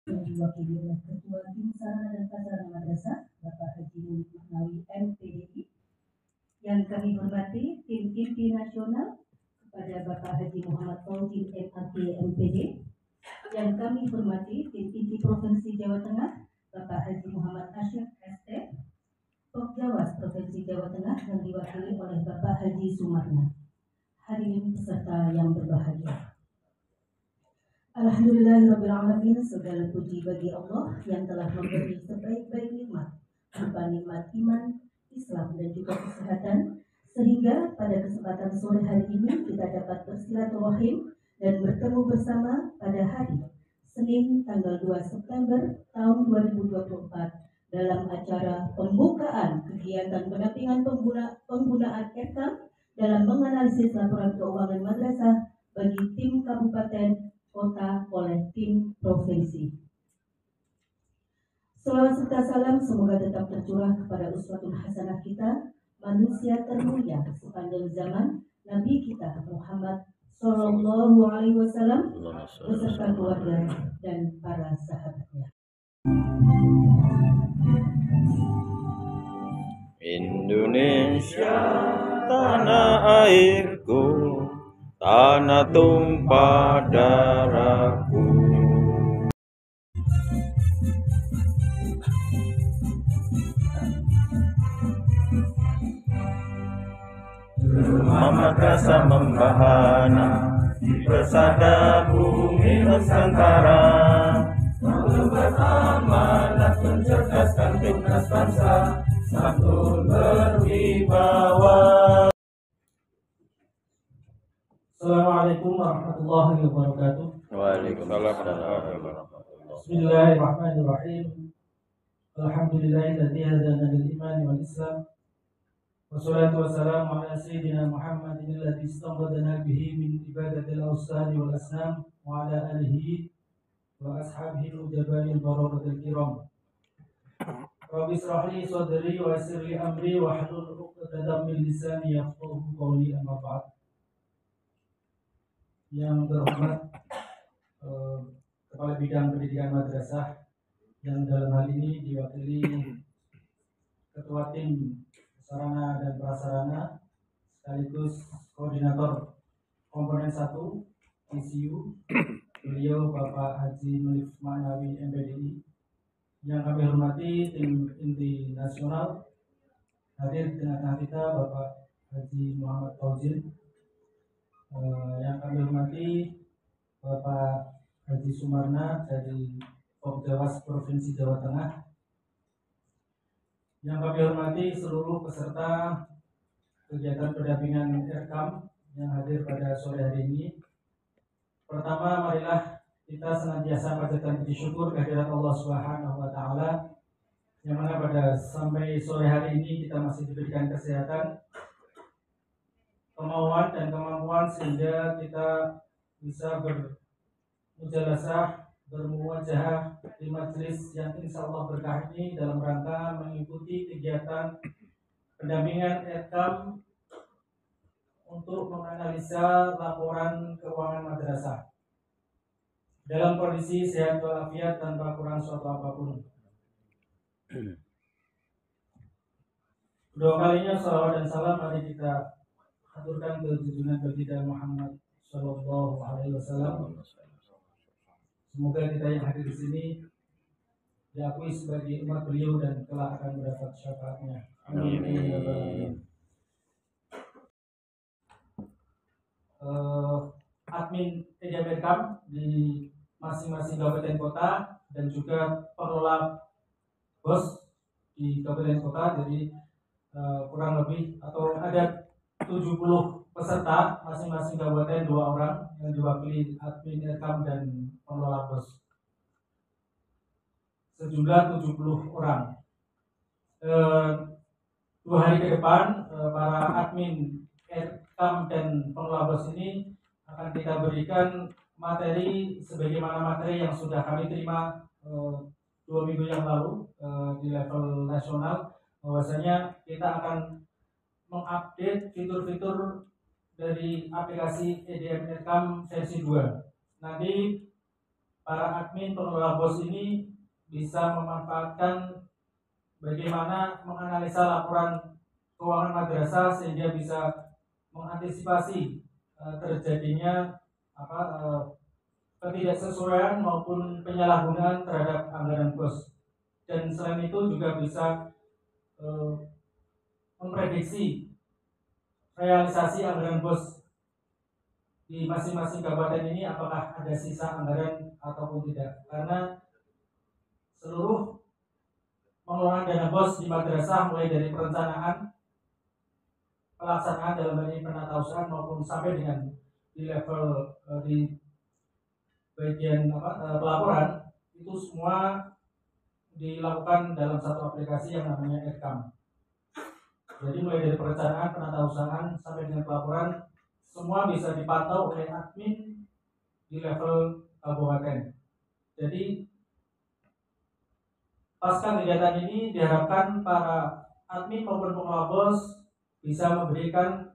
yang diwakili oleh Ketua Tim Sarana dan Prasarana Madrasah Bapak Haji Muluk Maknawi MPDI. Yang kami hormati tim inti nasional kepada Bapak Haji Muhammad Fauzin MAG MPD. Yang kami hormati tim inti Provinsi Jawa Tengah Bapak Haji Muhammad Asyaf ST. Pokjawas Provinsi Jawa Tengah yang diwakili oleh Bapak Haji Sumarna. Hadirin peserta yang berbahagia. Alhamdulillahirrabbilalamin, segala puji bagi Allah yang telah memberi sebaik-baik nikmat berupa nikmat iman, Islam dan juga kesehatan, sehingga pada kesempatan sore hari ini kita dapat bersilaturahim dan bertemu bersama pada hari Senin tanggal 2 September tahun 2024 dalam acara pembukaan kegiatan pendampingan penggunaan EKAM dalam menganalisis laporan keuangan madrasah bagi tim kabupaten kota oleh tim provinsi. Salawat serta salam semoga tetap tercurah kepada uswatun hasanah kita, manusia termulia sepanjang zaman, Nabi kita Muhammad Sallallahu Alaihi Wasallam beserta keluarga dan para sahabatnya. Indonesia, tanah airku, tanah tumpah darahku. Muhammad rasa membahana di persada bumi Nusantara, selalu beramanat mencerdaskan timnas bangsa, santun berwibawa. Assalamualaikum warahmatullahi wabarakatuh. Waalaikumsalam warahmatullahi wabarakatuh. Bismillahirrahmanirrahim. Alhamdulillahilladzi hadana lil iman wal islam. Wassalatu wassalamu ala sayyidina Muhammadin alladzi istanqadana bihi min ibadatil awsani wal asnam wa ala alihi wa ashabihi al-jabalil bararatil kiram. Rabbi israh li sadri wa yassir li amri wa hlul 'uqdatam min lisani yafqahu qawli, amma ba'd. Yang terhormat Kepala Bidang Pendidikan Madrasah yang dalam hal ini diwakili Ketua Tim Sarana dan Prasarana sekaligus Koordinator Komponen 1 ICU, beliau Bapak Haji Muluk Maknawi MPDI. Yang kami hormati tim inti nasional, hadir di tengah kita Bapak Haji Muhammad Fauzin. Yang kami hormati Bapak Haji Sumarna dari Pokjawas Provinsi Jawa Tengah. Yang kami hormati seluruh peserta kegiatan pendampingan EKAM yang hadir pada sore hari ini. Pertama, marilah kita senantiasa panjatkan puji syukur kehadirat Allah Subhanahu wa taala yang mana pada sampai sore hari ini kita masih diberikan kesehatan, kemauan dan kemampuan sehingga kita bisa bermujalasah, bermuwajahah di majelis yang insya Allah berkah ini dalam rangka mengikuti kegiatan pendampingan EKAM untuk menganalisa laporan keuangan madrasah dalam kondisi sehat walafiat tanpa kurang suatu apapun. Kedua kalinya salawat dan salam mari kita aturkan ke junjungan baginda Muhammad Sallallahu Alaihi Wasallam. Semoga kita yang hadir di sini diakui sebagai umat beliau dan kelak akan mendapat syafaatnya. Amin. Admin EKAM di masing-masing kabupaten kota dan juga pengelola BOS di kabupaten kota, jadi kurang lebih atau ada 70 peserta masing-masing kabupaten 2 orang yang diwakili admin EKAM dan pengelola BOS, sejumlah 70 orang. 2 hari ke depan para admin EKAM dan pengelola BOS ini akan kita berikan materi sebagaimana materi yang sudah kami terima 2 minggu yang lalu di level nasional, bahwasanya kita akan mengupdate fitur-fitur dari aplikasi EDM EKAM versi 2. Nanti para admin pengelola BOS ini bisa memanfaatkan bagaimana menganalisa laporan keuangan madrasah sehingga bisa mengantisipasi terjadinya ketidaksesuaian maupun penyalahgunaan terhadap anggaran BOS. Dan selain itu juga bisa memprediksi realisasi anggaran BOS di masing-masing kabupaten ini apakah ada sisa anggaran ataupun tidak, karena seluruh pengelolaan dana BOS di madrasah mulai dari perencanaan, pelaksanaan dalam hal ini penatausahaan maupun sampai dengan di level di bagian pelaporan itu semua dilakukan dalam satu aplikasi yang namanya Edcam. Jadi mulai dari perencanaan, penatausahaan sampai dengan pelaporan semua bisa dipantau oleh admin di level kabupaten. Jadi pasca kegiatan ini diharapkan para admin maupun pengelola BOS bisa memberikan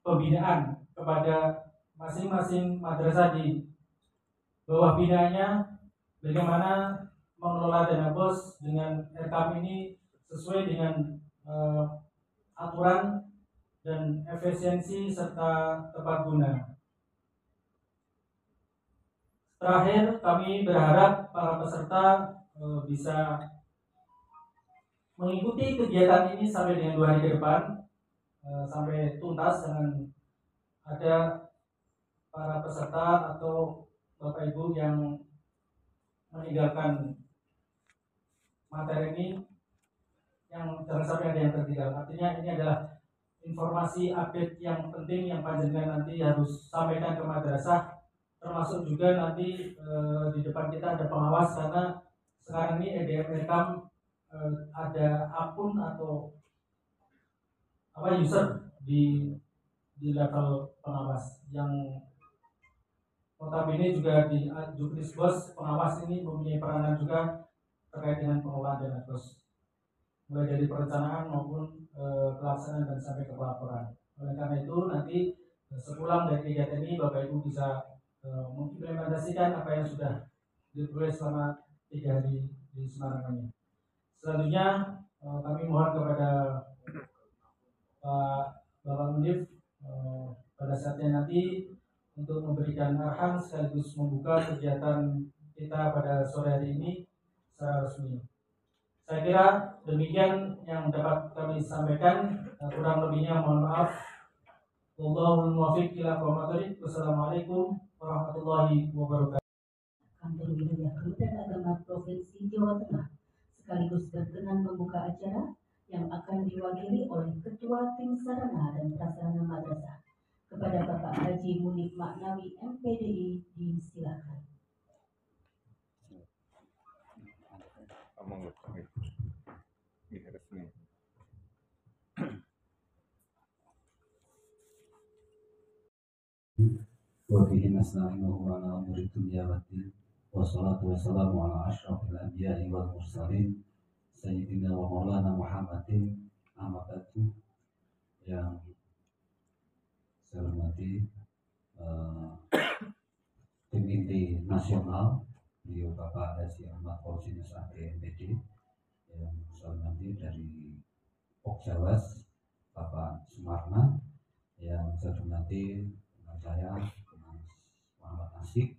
pembinaan kepada masing-masing madrasah di bawah binaannya bagaimana mengelola dana BOS dengan RKM ini sesuai dengan aturan dan efisiensi serta tepat guna. Terakhir, kami berharap para peserta bisa mengikuti kegiatan ini sampai dengan 2 hari ke depan, sampai tuntas dengan ada para peserta atau Bapak Ibu yang meninggalkan materi ini, yang jangan sampai ada yang tertinggal. Artinya ini adalah informasi update yang penting yang panjenengan nanti harus sampaikan ke madrasah, termasuk juga nanti di depan kita ada pengawas, karena sekarang ini EDM Rekam ada akun atau user di level pengawas yang notabene juga di Juknis BOS. Pengawas ini mempunyai peranan juga terkait dengan pengelolaan dana BOS, mulai dari perencanaan maupun pelaksanaan dan sampai ke pelaporan. Oleh karena itu nanti sepulang dari kegiatan ini Bapak Ibu bisa mengimplementasikan apa yang sudah ditulis selama 3 hari di Semarang ini. Selanjutnya kami mohon kepada Pak Bapak Mundif pada saatnya nanti untuk memberikan arahan sekaligus membuka kegiatan kita pada sore hari ini secara resmi. Saya kira demikian yang dapat kami sampaikan. Kurang lebihnya mohon maaf. Wallahul muwaffiq ila aqwamit. Wassalamualaikum warahmatullahi wabarakatuh. Kantor Wilayah Kementerian Agama Provinsi Jawa Tengah sekaligus berkenan membuka acara yang akan diwakili oleh Ketua Tim Sarana dan Prasarana Madrasah. Kepada Bapak Haji Munif Maknawi MPDI disilakan. Wa bihi nasta'inuhu wa ala umuri dunya waddin. Wassalatu wassalamu ala asyrafil anbiya'i wal mursalin sayyidina wa maulana Muhammadin. Amma ba'du. Yang saya hormati tim inti nasional beliau Bapak Haji Ahmad Fauzi Nusadi MPD, yang saya hormati dari Pokjawas Bapak Sumarna, yang saya hormati saya Mas Muhammad Asik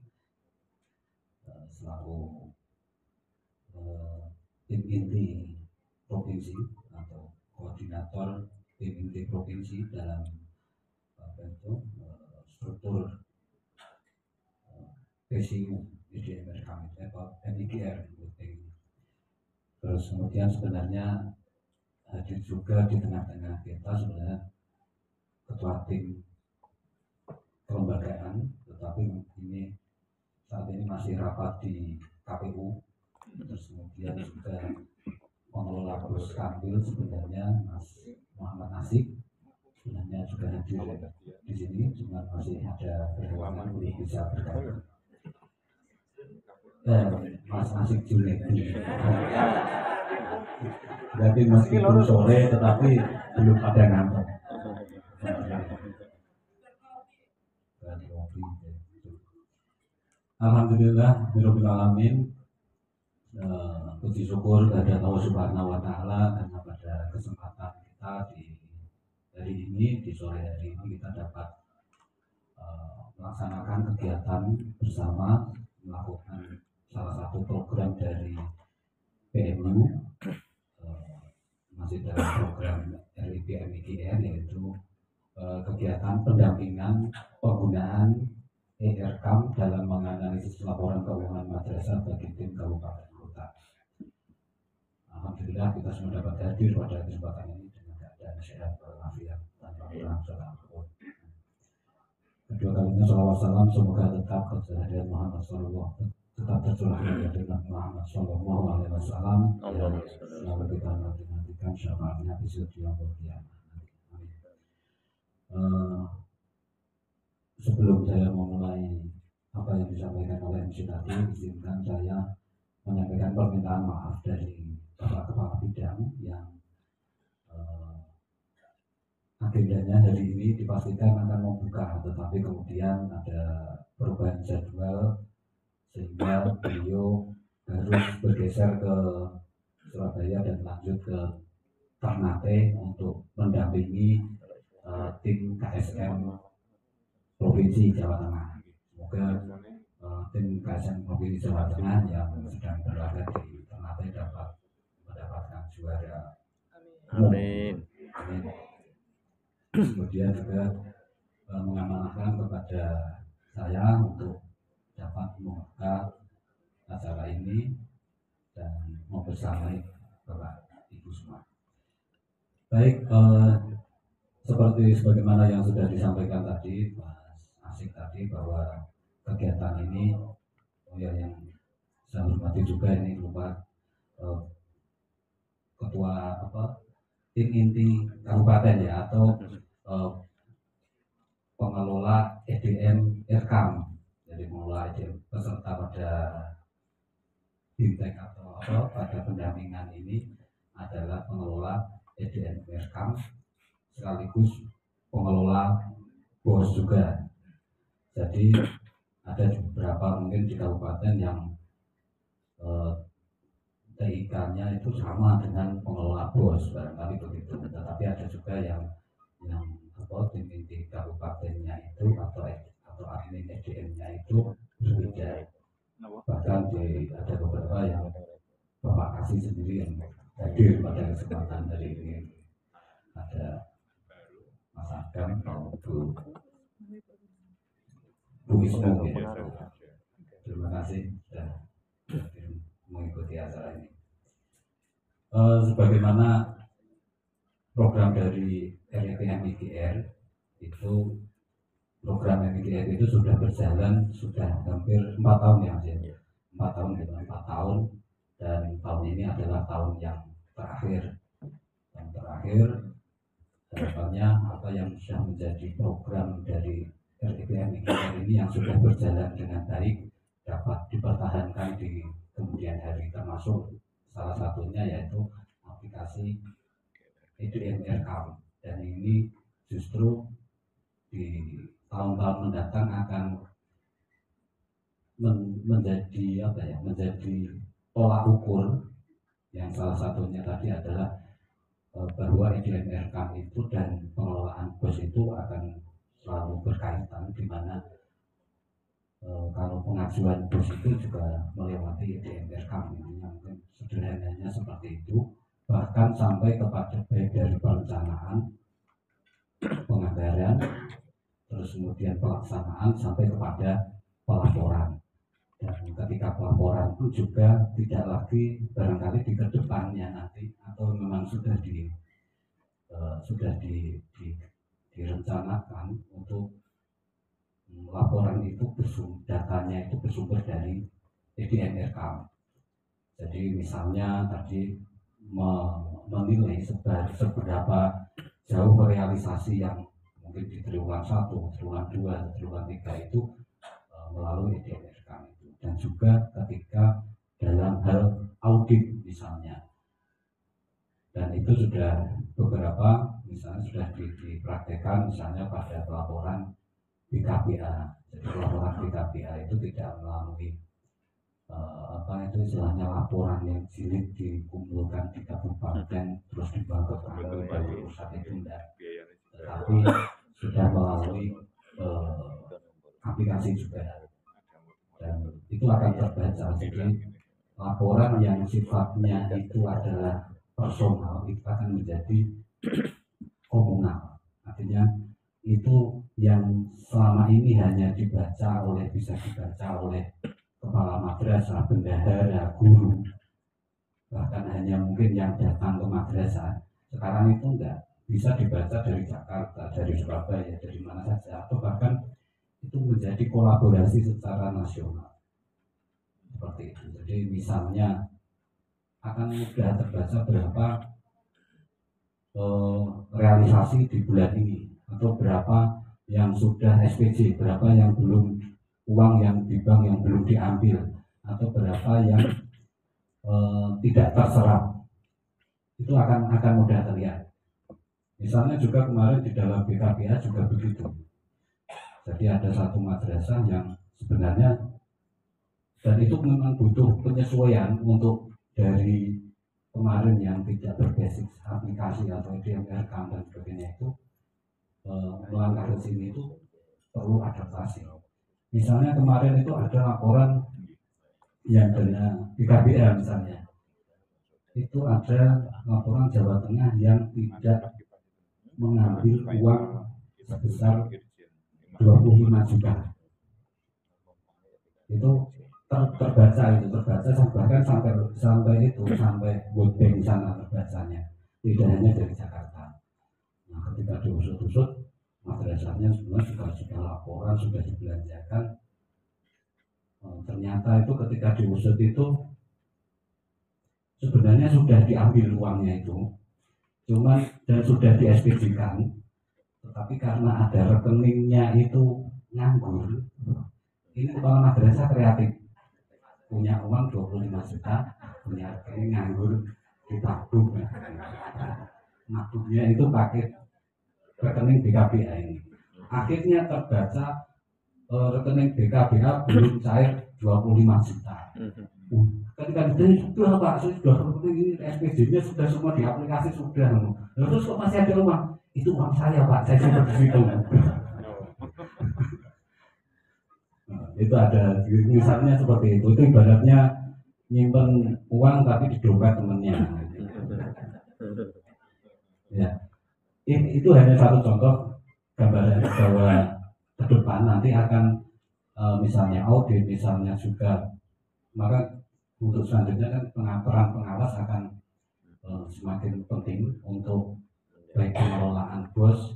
selaku tim inti provinsi atau koordinator tim inti provinsi dalam struktur PCU EDM Rekam atau MIGR. Terus kemudian sebenarnya hadir juga di tengah-tengah kita sebenarnya ketua tim kelembagaan, tetapi ini saat ini masih rapat di KPU. Terus kemudian juga pengelola BOS Kambil sebenarnya Mas Muhammad Asik sebenarnya juga hadir di sini, cuma masih ada perkembangan belum bisa bergabung. Mas Asik Junedi. Berarti meskipun sore tetapi belum pada ngantor. Alhamdulillah, Rabbil Alamin. Puji syukur kepada Allah Subhanahu Wa Taala karena pada kesempatan kita di hari ini, di sore hari ini kita dapat melaksanakan kegiatan bersama, melakukan salah satu program dari PMU, masih dalam program RIPMIGR, yaitu kegiatan pendampingan penggunaan ERKAM dalam menganalisis laporan keuangan madrasah bagi tim kabupaten kota. Alhamdulillah kita semua dapat hadir pada kesempatan ini dengan keadaan sehat walafiat tanpa kurang apapun. Kedua kalinya salawat salam semoga tetap kehadiran Muhammad Sallallahu tetap tercurah dari Nabi Muhammad Sallallahu Alaihi Wasallam yang selalu kita nantikan syafaatnya besok di yaumul qiyamah. Sebelum saya memulai apa yang disampaikan oleh MC tadi, izinkan saya menyampaikan permintaan maaf dari Bapak Kepala Bidang yang agendanya hari ini dipastikan akan membuka, tetapi kemudian ada perubahan jadwal sehingga beliau harus bergeser ke Surabaya dan lanjut ke Ternate untuk mendampingi tim KSM Provinsi Jawa Tengah. Semoga tim KSM Provinsi Jawa Tengah yang sedang berada di Ternate dapat mendapatkan juara. Amin. Amin. Kemudian juga mengamanahkan kepada saya untuk dapat membuka acara ini dan membersamai Bapak Ibu semua. Baik, seperti sebagaimana yang sudah disampaikan tadi Mas Asik tadi, bahwa kegiatan ini yang saya hormati juga ini berupa ketua tim inti kabupaten ya, atau pengelola EDM ERKAM, jadi mengelola EDM peserta pada BIMTEK atau pada pendampingan ini adalah pengelola EDM ERKAM sekaligus pengelola BOS juga. Jadi ada beberapa mungkin di kabupaten yang TIK-nya itu sama dengan pengelola BOS, barangkali begitu. Tetapi ada juga yang tim inti kabupatennya itu atau admin EDM-nya itu berbeda. Bahkan ada beberapa yang Bapak Kasih sendiri yang hadir pada kesempatan hari ini. Ada Mas Agam, Bu Wisnu, ya. Terima kasih sudah mengikuti acara ini. Sebagaimana program dari RIPMIGR itu, program MIGR itu sudah berjalan sudah hampir 4 tahun ya Mas ya. 4 tahun gitu, 4 tahun, dan tahun ini adalah tahun yang terakhir. Yang terakhir harapannya apa yang sudah menjadi program dari RIPMIGR ini yang sudah berjalan dengan baik dapat dipertahankan di kemudian hari, termasuk salah satunya yaitu aplikasi EDM ERKAM, dan ini justru di tahun-tahun mendatang akan menjadi menjadi tolak ukur yang salah satunya tadi adalah bahwa EDM ERKAM itu dan pengelolaan BOS itu akan selalu berkaitan, di mana kalau pengajuan BOS itu juga melewati EDM ERKAM. Ini mungkin sederhananya seperti itu, bahkan sampai kepada baik dari perencanaan, penganggaran, terus kemudian pelaksanaan sampai kepada pelaporan. Dan ketika pelaporan pun juga tidak lagi barangkali di kedepannya nanti, atau memang sudah direncanakan untuk laporan itu datanya itu bersumber dari EDM ERKAM. Jadi misalnya tadi menilai seberapa jauh realisasi yang mungkin di triwulan 1, triwulan 2, triwulan 3 itu melalui EDM ERKAM itu, dan juga ketika dalam hal audit misalnya, dan itu sudah beberapa misalnya sudah dipraktekkan misalnya pada pelaporan BKPA. Jadi laporan BKPA itu tidak melalui apa itu istilahnya laporan yang jilid dikumpulkan di kabupaten terus dibawa ke kantor dari pusat, itu enggak, tetapi sudah melalui aplikasi juga, dan itu akan terbaca. Jadi laporan yang sifatnya itu adalah personal itu akan menjadi komunal, artinya itu yang selama ini hanya bisa dibaca oleh kepala madrasah, bendahara, guru, bahkan hanya mungkin yang datang ke madrasah. Sekarang itu enggak, bisa dibaca dari Jakarta, dari Surabaya, dari mana saja, atau bahkan itu menjadi kolaborasi secara nasional seperti itu. Jadi misalnya akan mudah terbaca berapa realisasi di bulan ini, atau berapa yang sudah SPJ, berapa yang belum, uang yang di bank yang belum diambil, atau berapa yang tidak terserap, itu akan mudah terlihat. Misalnya juga kemarin di dalam BKPA juga begitu. Jadi ada satu madrasah yang sebenarnya, dan itu memang butuh penyesuaian untuk dari kemarin yang tidak berbasis aplikasi atau EDM rekam dan sebagainya, itu melangkah ke sini itu perlu adaptasi. Misalnya kemarin itu ada laporan yang dana BKPA misalnya, itu ada laporan Jawa Tengah yang tidak mengambil uang sebesar 25 juta. Itu terbaca bahkan sampai World Bank sana terbacanya, tidak hanya dari Jakarta. Nah, ketika diusut-usut, madrasahnya sebenarnya sudah laporan, sudah dibelanjakan. Ternyata itu ketika diusut itu sebenarnya sudah diambil uangnya itu, cuman dan sudah di SPJ-kan, tetapi karena ada rekeningnya itu nganggur. Ini kepala madrasah kreatif, punya uang 25 juta, punya rekening nganggur, ditabung. Nabungnya itu pakai rekening BKPA ini. Akhirnya terbaca rekening BKPA belum cair 25 juta. Ketika sudah Pak, sudah ini SPJ-nya sudah semua di aplikasi sudah. Terus kok masih ada uang? Itu uang saya Pak, saya simpan di situ. Itu ada misalnya seperti itu ibaratnya nyimpen uang tapi di dompet temennya. Ya, itu hanya satu contoh gambaran bahwa ke depan nanti akan misalnya audit, misalnya juga, maka untuk selanjutnya kan peran pengawas akan semakin penting untuk baik pengelolaan BOS,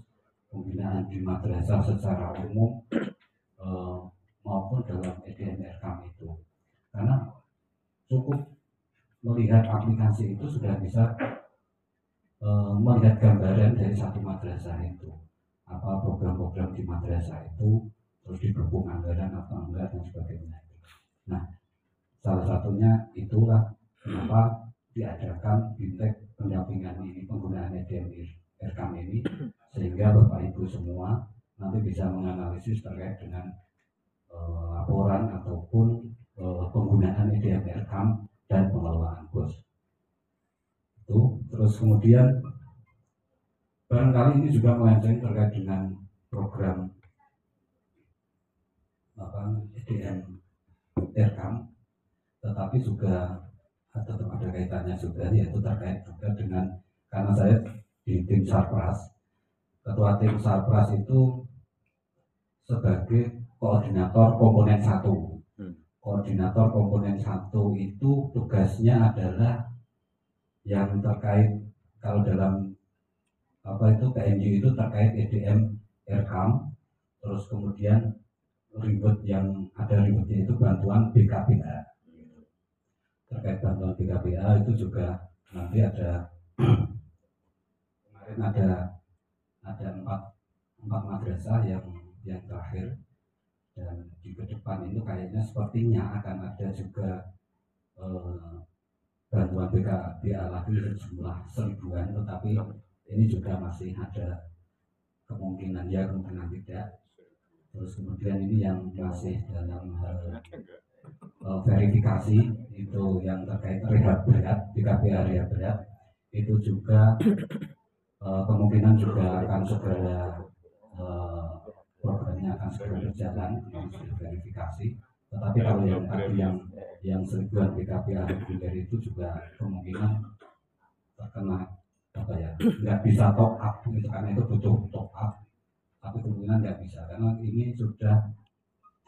pembinaan di madrasah secara umum maupun dalam EDM rekam itu, karena cukup melihat aplikasi itu sudah bisa melihat gambaran dari satu madrasah itu, apa program-program di madrasah itu, terus didukung anggaran atau enggak dan sebagainya. Nah, salah satunya itulah kenapa diadakan BIMTEK pendampingan ini, penggunaan EDM rekam ini, sehingga Bapak Ibu semua nanti bisa menganalisis terkait dengan laporan ataupun penggunaan EDM rekam dan pengelolaan BOS. Terus kemudian barangkali ini juga melenceng terkait dengan program EDM rekam, tetapi juga tetap ada kaitannya juga, yaitu terkait juga dengan, karena saya di tim Sarpras, ketua tim Sarpras itu sebagai koordinator komponen 1. Koordinator komponen 1 itu tugasnya adalah yang terkait, kalau dalam itu KMJ itu terkait EDM rekam, terus kemudian ribet yang ada ribetnya itu bantuan BKPA. Terkait bantuan BKPA itu juga nanti ada kemarin ada empat madrasah yang terakhir, dan di depan itu kayaknya sepertinya akan ada juga bantuan BKPA lagi sejumlah 1000-an, tetapi ini juga masih ada kemungkinan ya, kemungkinan tidak, Terus kemudian ini yang masih dalam hal verifikasi itu yang terkait rehab berat, BKPA rehab berat itu juga kemungkinan juga akan segera programnya akan segera berjalan untuk verifikasi. Tetapi kalau yang tadi yang seribuan BKPA reguler itu juga kemungkinan terkena apa ya, nggak bisa top up gitu, karena itu butuh top up, tapi kemungkinan nggak bisa karena ini sudah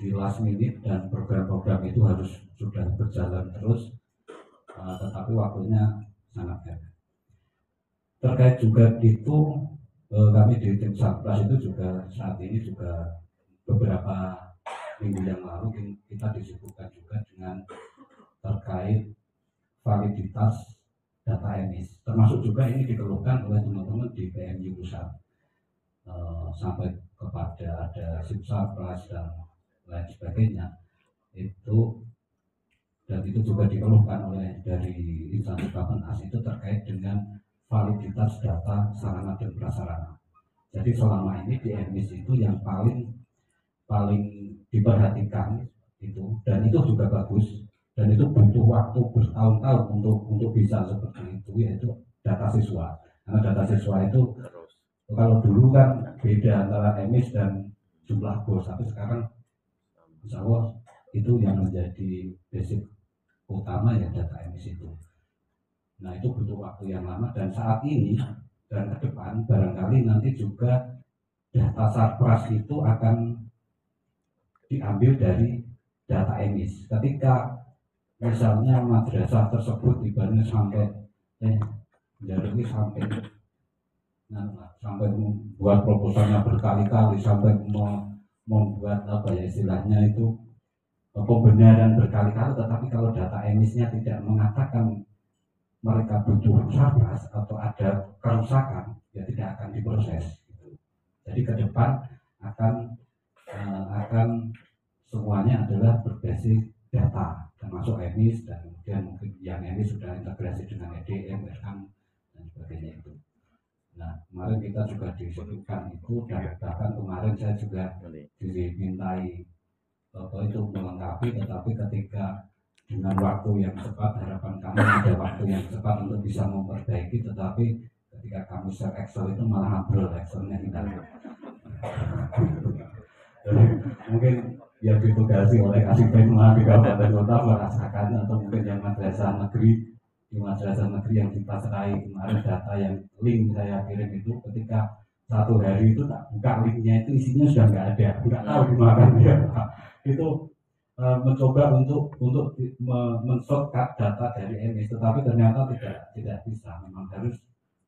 di last minute dan program-program itu harus sudah berjalan terus, tetapi waktunya sangat pendek. Terkait juga itu kami di tim Satgas itu juga saat ini juga beberapa minggu yang lalu kita disibukkan juga dengan terkait validitas data emis, termasuk juga ini dikeluhkan oleh teman-teman di PMI pusat sampai kepada ada Sipsarpras dan lain sebagainya itu, dan itu juga dikeluhkan oleh dari instansi Bappenas itu terkait dengan validitas data sarana dan prasarana. Jadi selama ini di emis itu yang paling diperhatikan itu, dan itu juga bagus, dan itu butuh waktu bertahun-tahun untuk bisa seperti itu, yaitu data siswa. Karena data siswa itu kalau dulu kan beda antara emis dan jumlah bos, tapi sekarang insya Allah itu yang menjadi basic utama ya, data emis itu. Nah itu butuh waktu yang lama, dan saat ini dan ke depan barangkali nanti juga data sarpras itu akan diambil dari data emis. Ketika misalnya madrasah tersebut ibaratnya sampai sampai membuat proposalnya berkali-kali, sampai membuat apa ya istilahnya itu pembenaran berkali-kali, tetapi kalau data emisnya tidak mengatakan mereka butuh sarpras atau ada kerusakan, ya tidak akan diproses gitu. Jadi ke depan akan semuanya adalah berbasis data, termasuk emis, dan kemudian mungkin yang emis sudah integrasi dengan EDM, RKAM dan sebagainya itu. Nah kemarin kita juga disebutkan itu, dan bahkan kemarin saya juga dimintai itu melengkapi, tetapi ketika dengan waktu yang cepat, harapan kami ada waktu yang cepat untuk bisa memperbaiki, tetapi ketika kami share Excel itu malah ambrol Excelnya kita. Mungkin yang ditugasi oleh Kasih Penma di Kabupaten Kota merasakan, atau mungkin yang madrasah negeri, di madrasah negeri yang kita serai kemarin data yang link saya kirim itu, ketika satu hari itu tak buka linknya itu isinya sudah nggak ada, nggak tahu gimana dia itu mencoba untuk men-shortcut data dari emis, tetapi ternyata tidak bisa. Memang harus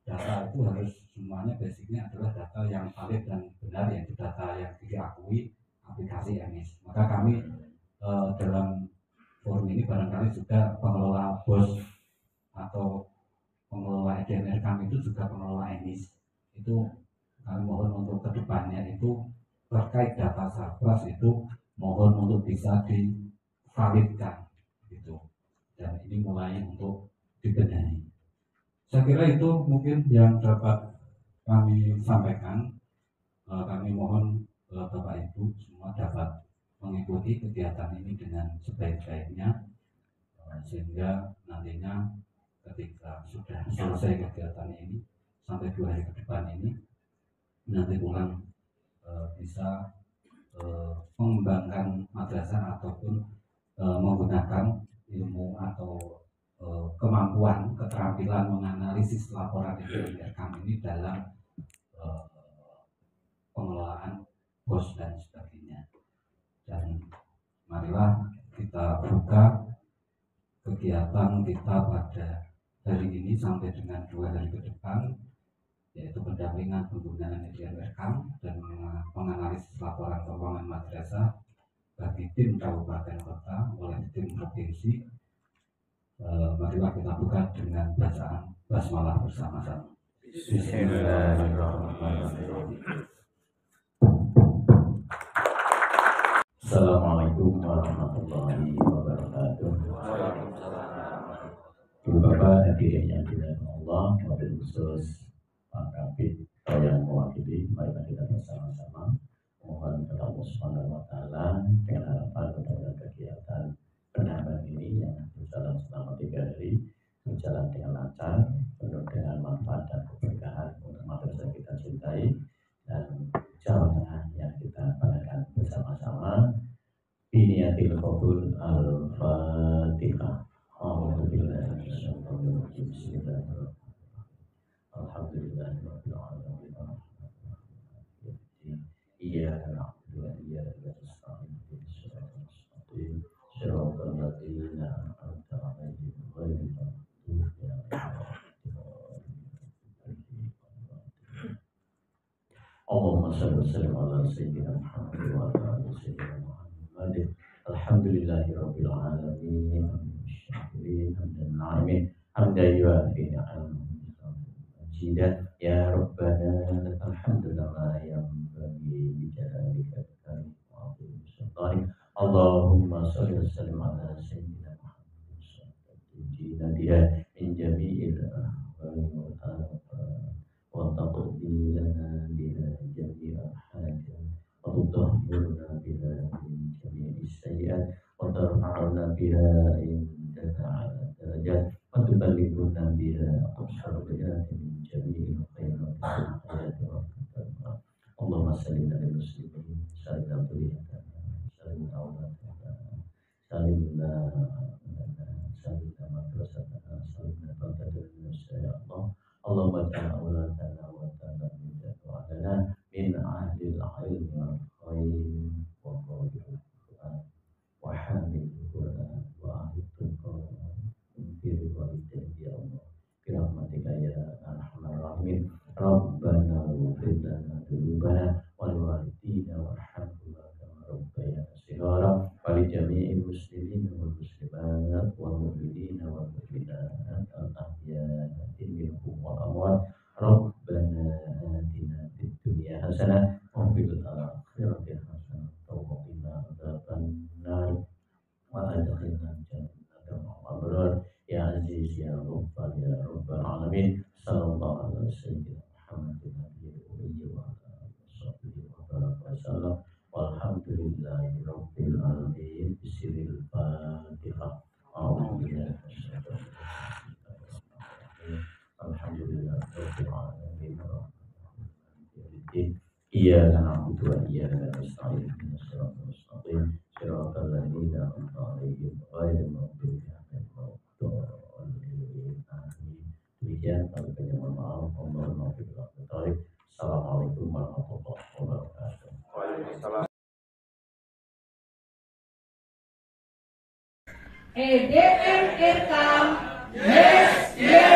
data itu harus semuanya basicnya adalah data yang valid dan benar, yaitu data yang diakui aplikasi emis. Maka kami dalam forum ini barangkali juga pengelola BOS atau pengelola EDMR kami itu juga pengelola emis, itu kami mohon untuk kedepannya itu terkait data sarpras itu mohon untuk bisa divalidkan gitu, dan ini mulai untuk dibenahi. Saya kira itu mungkin yang dapat kami sampaikan. Kami mohon Bapak Ibu semua dapat mengikuti kegiatan ini dengan sebaik-baiknya, sehingga nantinya ketika sudah selesai kegiatan ini sampai 2 hari ke depan ini, nanti pulang bisa mengembangkan madrasah ataupun menggunakan ilmu atau kemampuan, keterampilan menganalisis laporan EDMR kami ini dalam pengelolaan BOS dan sebagainya. Dan marilah kita buka kegiatan kita pada hari ini sampai dengan 2 hari ke depan, yaitu pendampingan penggunaan EDMR dan menganalisis laporan keuangan madrasah bagi tim kabupaten kota oleh tim provinsi. Marilah kita buka dengan bacaan basmalah bersama-sama. Bismillahirrahmanirrahim. Assalamualaikum warahmatullahi wabarakatuh. Ibu Bapak hadirin yang dimuliakan Allah, wabil khusus Pak Kabid yang mewakili, mari kita bersama-sama mohon kepada Allah Subhanahu wa taala dengan harapan pada kegiatan penambahan ini yang berjalan selama 3 hari berjalan dengan lancar, penuh dengan manfaat dan keberkahan untuk madrasah kita cintai dan Jawa Tengah yang kita banggakan bersama-sama. Biniyatil qabul al-Fatihah. Alhamdulillah. Bismillahirrahmanirrahim. Alhamdulillahirabbil alamin. Iyyaka na'budu wa iyyaka nasta'in. Shiratal ladzina an'amta 'alaihim ghairil maghdubi 'alaihim. Allahumma shalli wa sallim ala sayyidina Muhammad wa ala ali sayyidina Muhammad. Alhamdulillahirabbil alamin. Syakirin hamdan na'imin. Hamdan yu'afi ni'amahu majidan. Ya Rabbana lakal hamdu lama yanbaghi li jalalika wa 'azimi sultanik. Allahumma shalli wa sallim ala sayyidina Muhammad tunjina biha min jami'il ahwali wal afat wa taqdi lana biha jami'al hajat wa tutahhirna biha min jami'is sayyi'at wa tarfa'na biha indaka 'ala darajat wa tuballighuna biha aqsal bayat min jami'il khairat fil hayati wa fil akhirah. Allahumma salli ala muslimin salli ala salim awlatana salimna madrasatana salimna qadadana ya Allah. Allahumma ja'al awlatana wa talamida wa alana min ahli al-ilmi wal khair wa qadil Quran wa hamil Quran wa ahli tuqa fir walidain ya Allah birahmatika ya arhamar rahimin. Rabbana ighfir lana dzunubana wa liwalidina warhamhuma kama rabbayana shighara wa li jami'il muslimin wal muslimat wal mu'minina wal mu'minat al-ahya'i minhum wal amwat. Rabbana atina fid dunya hasanah wa fil akhirati hasanah wa qina adzabannar wa adkhilna jannata ma'al abrar ya aziz ya ghaffar ya rabbal alamin. Sallallahu alaihi wasallam Muhammadin nabiyil ummi wa ala alihi wa baraka wasallam. Walhamdulillahi rabbil alamin. Bismillahil Fatihah. Alhamdulillah rabbil alamin. Iyyaka na'budu wa iyyaka nasta'in. Ihdinas siratal mustaqim. Siratal ladzina an'amta 'alaihim ghairil maghdubi 'alaihim waladdallin. Amin. Demikian kami mohon maaf. Assalamualaikum warahmatullahi wabarakatuh. Waalaikumsalam. EDM Ekam, yes, yes.